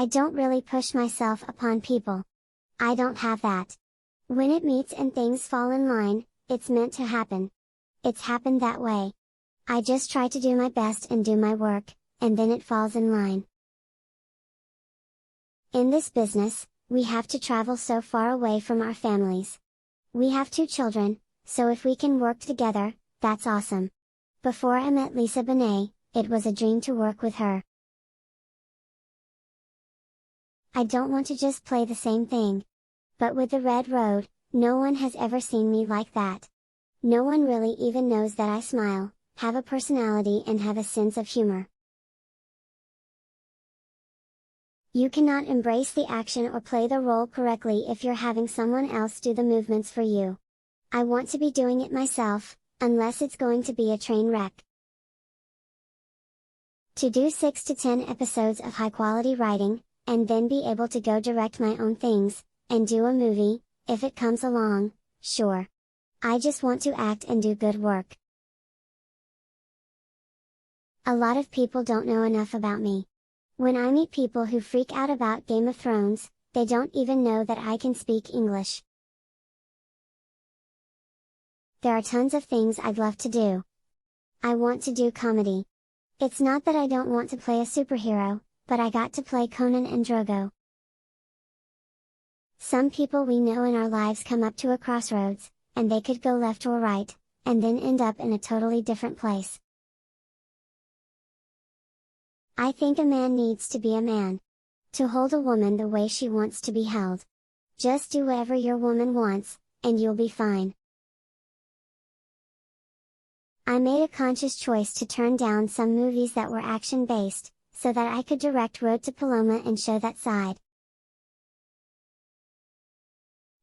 I don't really push myself upon people. I don't have that. When it meets and things fall in line, it's meant to happen. It's happened that way. I just try to do my best and do my work, and then it falls in line. In this business, we have to travel so far away from our families. We have 2 children, so if we can work together, that's awesome. Before I met Lisa Bonet, it was a dream to work with her. I don't want to just play the same thing. But with the Red Road, no one has ever seen me like that. No one really even knows that I smile, have a personality and have a sense of humor. You cannot embrace the action or play the role correctly if you're having someone else do the movements for you. I want to be doing it myself, unless it's going to be a train wreck. To do 6 to 10 episodes of high quality writing, and then be able to go direct my own things, and do a movie, if it comes along, sure. I just want to act and do good work. A lot of people don't know enough about me. When I meet people who freak out about Game of Thrones, they don't even know that I can speak English. There are tons of things I'd love to do. I want to do comedy. It's not that I don't want to play a superhero, but I got to play Conan and Drogo. Some people we know in our lives come up to a crossroads, and they could go left or right, and then end up in a totally different place. I think a man needs to be a man. To hold a woman the way she wants to be held. Just do whatever your woman wants, and you'll be fine. I made a conscious choice to turn down some movies that were action-based, so that I could direct Road to Paloma and show that side.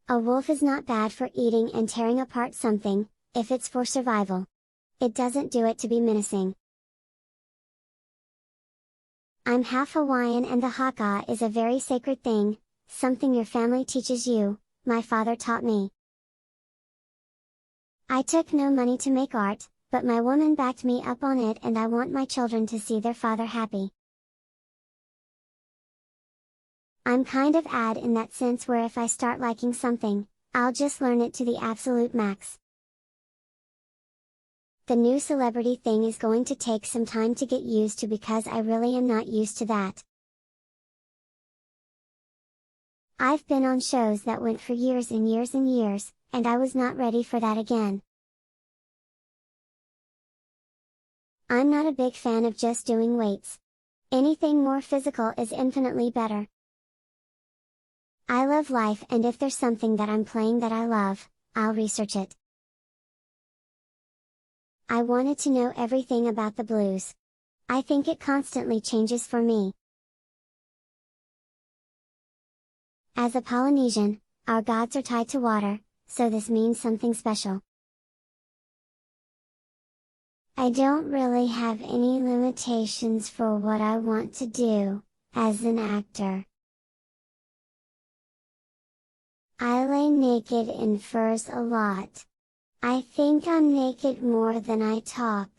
A wolf is not bad for eating and tearing apart something, if it's for survival. It doesn't do it to be menacing. I'm half Hawaiian and the haka is a very sacred thing, something your family teaches you, my father taught me. I took no money to make art, but my woman backed me up on it and I want my children to see their father happy. I'm kind of odd in that sense where if I start liking something, I'll just learn it to the absolute max. The new celebrity thing is going to take some time to get used to because I really am not used to that. I've been on shows that went for years and years and years, and I was not ready for that again. I'm not a big fan of just doing weights. Anything more physical is infinitely better. I love life and if there's something that I'm playing that I love, I'll research it. I wanted to know everything about the blues. I think it constantly changes for me. As a Polynesian, our gods are tied to water, so this means something special. I don't really have any limitations for what I want to do, as an actor. I lay naked in furs a lot. I think I'm naked more than I talk.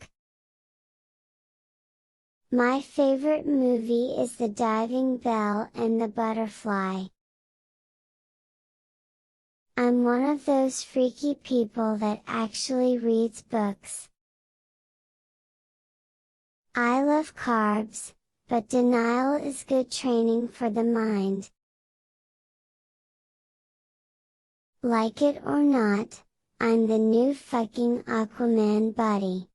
My favorite movie is The Diving Bell and the Butterfly. I'm one of those freaky people that actually reads books. I love carbs, but denial is good training for the mind. Like it or not, I'm the new fucking Aquaman buddy.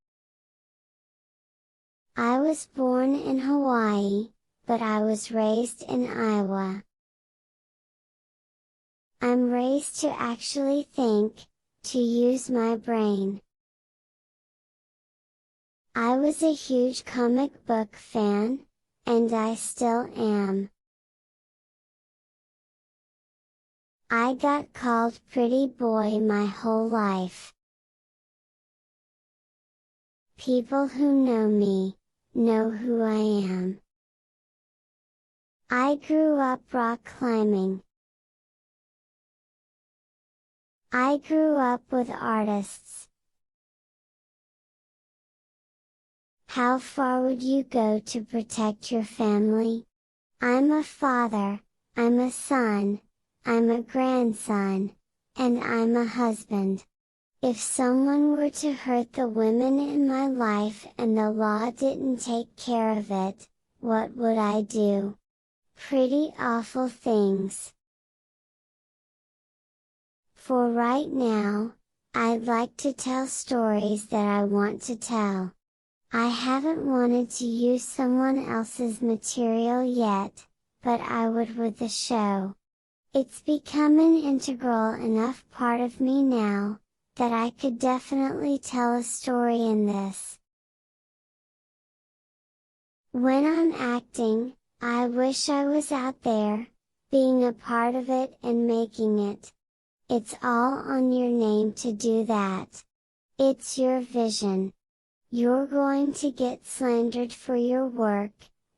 I was born in Hawaii, but I was raised in Iowa. I'm raised to actually think, to use my brain. I was a huge comic book fan, and I still am. I got called pretty boy my whole life. People who know me, know who I am. I grew up rock climbing. I grew up with artists. How far would you go to protect your family? I'm a father, I'm a son, I'm a grandson, and I'm a husband. If someone were to hurt the women in my life and the law didn't take care of it, what would I do? Pretty awful things. For right now, I'd like to tell stories that I want to tell. I haven't wanted to use someone else's material yet, but I would with the show. It's become an integral enough part of me now, that I could definitely tell a story in this. When I'm acting, I wish I was out there, being a part of it and making it. It's all on your name to do that. It's your vision. You're going to get slandered for your work,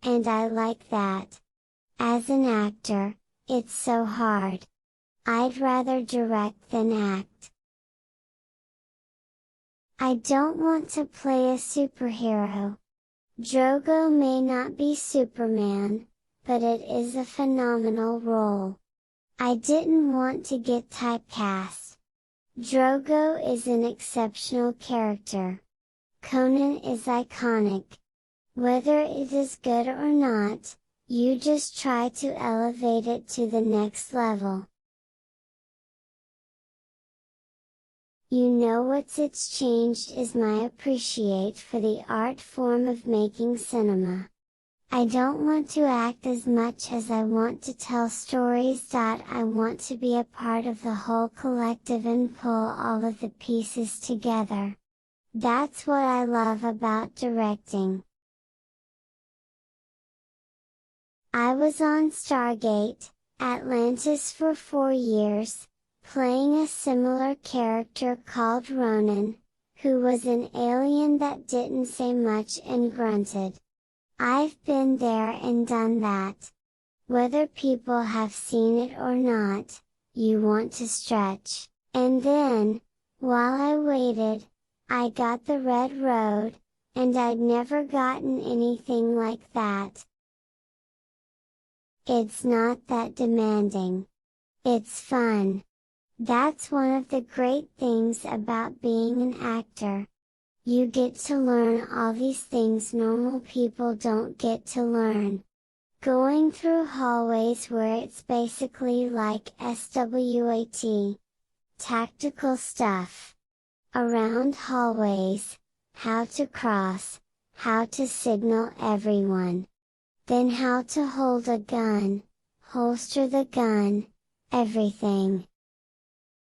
and I like that. As an actor, it's so hard. I'd rather direct than act. I don't want to play a superhero. Drogo may not be Superman, but it is a phenomenal role. I didn't want to get typecast. Drogo is an exceptional character. Conan is iconic. Whether it is good or not, you just try to elevate it to the next level. You know what's changed is my appreciate for the art form of making cinema. I don't want to act as much as I want to tell stories. I want to be a part of the whole collective and pull all of the pieces together. That's what I love about directing. I was on Stargate, Atlantis for 4 years, playing a similar character called Ronan, who was an alien that didn't say much and grunted. I've been there and done that. Whether people have seen it or not, you want to stretch. And then, while I waited, I got the red road, and I'd never gotten anything like that. It's not that demanding. It's fun. That's one of the great things about being an actor. You get to learn all these things normal people don't get to learn. Going through hallways where it's basically like SWAT. Tactical stuff. Around hallways, how to cross, how to signal everyone. Then how to hold a gun, holster the gun, everything.